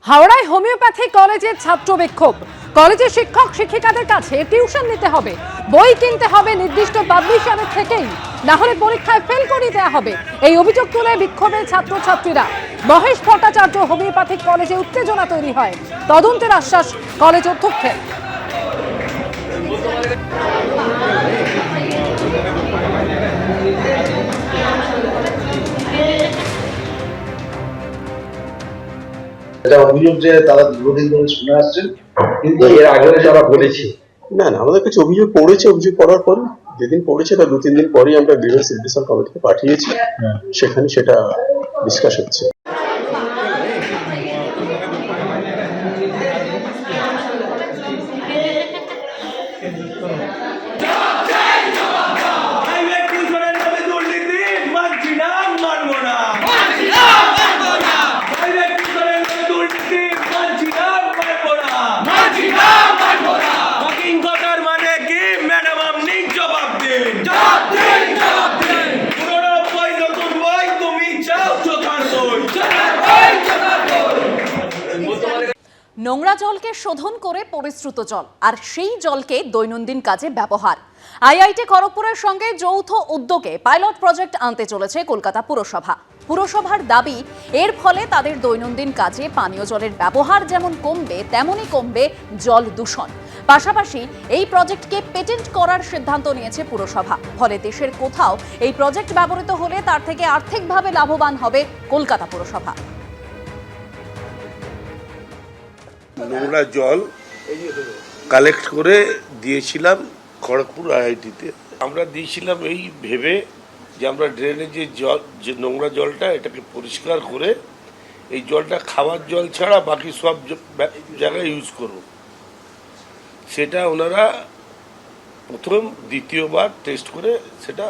হাওড়ায় হোমিওপ্যাথি কলেজের ছাত্র বিক্ষোভ। কলেজের শিক্ষক শিক্ষিকাদের কাছে টিউশন নিতে হবে, বই কিনতে হবে নির্দিষ্ট পাবলিশারের থেকেই, না হলে পরীক্ষায় ফেল করিয়ে দেওয়া হবে। এই অভিযোগ তুলে বিক্ষোভে ছাত্রছাত্রীরা। মহেশ ভট্টাচার্য হোমিওপ্যাথিক কলেজে উত্তেজনা তৈরি হয়, তদন্তের আশ্বাস কলেজ অধ্যক্ষের। এটা অভিযোগ যে তারা দীর্ঘদিন ধরে শুনে আসছেন, কিন্তু এর আগে যারা বলেছে না আমাদের কাছে অভিযোগ পড়েছে। অভিযোগ করার পর যেদিন পড়েছে তার 2-3 দিন পরেই আমরা গ্রিভেন্স সিডিশন কমিটিকে পাঠিয়েছি, সেখানে সেটা ডিসকাস হচ্ছে। নোংরা জলকে শোধন করে পরিশ্রুত জল, আর সেই জলকে দৈনন্দিন কাজে ব্যবহার। আইআইটি খড়গপুরের সঙ্গে যৌথ উদ্যোগে পাইলট প্রজেক্ট আনতে চলেছে কলকাতা পুরসভা। পুরসভার দাবি, এর ফলে তাদের দৈনন্দিন কাজে পানীয় জলের ব্যবহার যেমন কমবে, তেমনই কমবে জল দূষণ। পাশাপাশি এই প্রজেক্টকে পেটেন্ট করার সিদ্ধান্ত নিয়েছে পুরসভা। ফলে দেশের কোথাও এই প্রজেক্ট ব্যবহৃত হলে তার থেকে আর্থিকভাবে লাভবান হবে কলকাতা পুরসভা। নোংরা জল কালেক্ট করে দিয়েছিলাম খড়গপুর আইআইটিতে। আমরা দিয়েছিলাম এই ভেবে যে আমরা ড্রেনেজের জল, যে নোংরা জলটা, এটাকে পরিষ্কার করে এই জলটা খাওয়ার জল ছাড়া বাকি সব জায়গায় ইউজ করব। সেটা ওনারা প্রথম দ্বিতীয়বার টেস্ট করে সেটা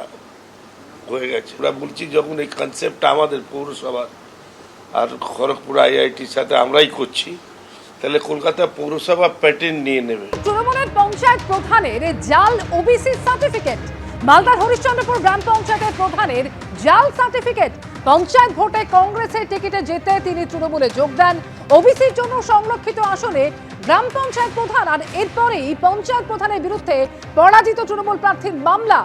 হয়ে গেছে। আমরা বলছি যখন এই কনসেপ্টটা আমাদের পৌরসভা আর খড়গপুর আইআইটির সাথে আমরাই করছি, তাহলে কলকাতা পৌরসভা প্যাটেন্ট নিয়ে নেবে। তৃণমূলের পঞ্চায়েত প্রধানের জাল ওবিসি সার্টিফিকেট। মালদার হরিশ্চন্দ্রপুর গ্রাম পঞ্চায়েতের প্রধানের জাল সার্টিফিকেট। পঞ্চায়েত ভোটে কংগ্রেসের টিকিটে জিতে তিনি তৃণমূলে যোগ দেন। ওবিসির জন্য সংরক্ষিত আসনে গ্রাম পঞ্চায়েত প্রধান, আর এরপরেই পঞ্চায়েত প্রধানের বিরুদ্ধে পরাজিত তৃণমূল প্রার্থীর মামলা।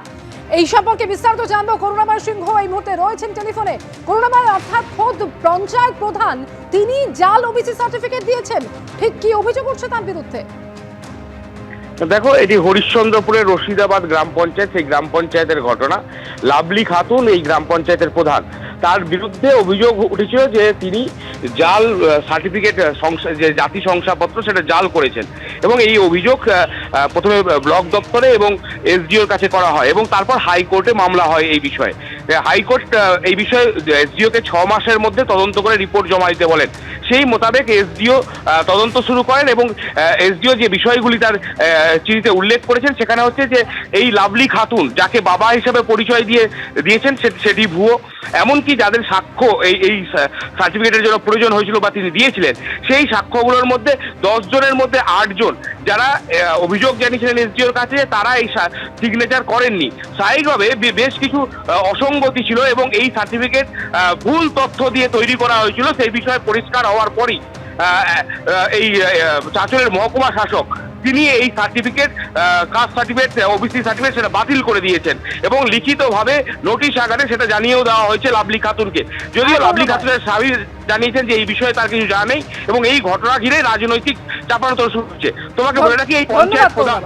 এই সম্পর্কে বিস্তারিত জানবো। করুণাময় সিংহ এই মুহূর্তে রয়েছেন টেলিফোনে। করুণাময়, অর্থাৎ খোদ পঞ্চায়েত প্রধান তিনি জাল ওবিসি সার্টিফিকেট দিয়েছেন, ঠিক কি অভিযোগ উঠছে তার বিরুদ্ধে? দেখো, এটি হরিশ্চন্দ্রপুরের রশিদাবাদ গ্রাম পঞ্চায়েত, সেই গ্রাম পঞ্চায়েতের ঘটনা। লাভলি খাতুন এই গ্রাম পঞ্চায়েতের প্রধান, তার বিরুদ্ধে অভিযোগ উঠেছিল যে তিনি জাল সার্টিফিকেট, যে জাতি শংসাপত্র, সেটা জাল করেছেন। এবং এই অভিযোগ প্রথমে ব্লক দপ্তরে এবং এসডিওর কাছে করা হয় এবং তারপর হাইকোর্টে মামলা হয় এই বিষয়ে। হাইকোর্ট এই বিষয়ে এসডিওকে 6 মাসের মধ্যে তদন্ত করে রিপোর্ট জমা দিতে বলেন। সেই মোতাবেক এসডিও তদন্ত শুরু করেন এবং এসডিও যে বিষয়গুলি তার চিঠিতে উল্লেখ করেছেন সেখানে হচ্ছে যে এই লাভলি খাতুন যাকে বাবা হিসেবে পরিচয় দিয়েছেন সেটি ভুয়ো। এমনকি যাদের সাক্ষ্য এই সার্টিফিকেটের জন্য প্রয়োজন হয়েছিল বা তিনি দিয়েছিলেন, সেই সাক্ষ্যগুলোর মধ্যে 10 জনের মধ্যে 8 জন যারা অভিযোগ জানিয়েছিলেন এসডিওর কাছে, তারা এই সিগনেচার করেননি। স্বাভাবিকভাবে বেশ কিছু অসঙ্গতি ছিল এবং এই সার্টিফিকেট ভুল তথ্য দিয়ে তৈরি করা হয়েছিল। সেই বিষয়ে পরিষ্কার হওয়ার পরই এই চাঁচলের মহকুমা শাসক তিনি এই certificate, caste certificate, OBC certificate সেটা বাতিল করে দিয়েছেন এবং লিখিতভাবে নোটিশ আকারে সেটা জানিয়েও দেওয়া হয়েছে লাভলি খাতুনকে। যদিও লাভলি খাতুনের স্বামী জানিয়েছেন যে এই বিষয়ে তার কিছু জানা নেই এবং এই ঘটনা ঘিরে রাজনৈতিক চাপানোতর শুরু হচ্ছে। তোমাকে বলে রাখি, এই পঞ্চায়েত প্রধান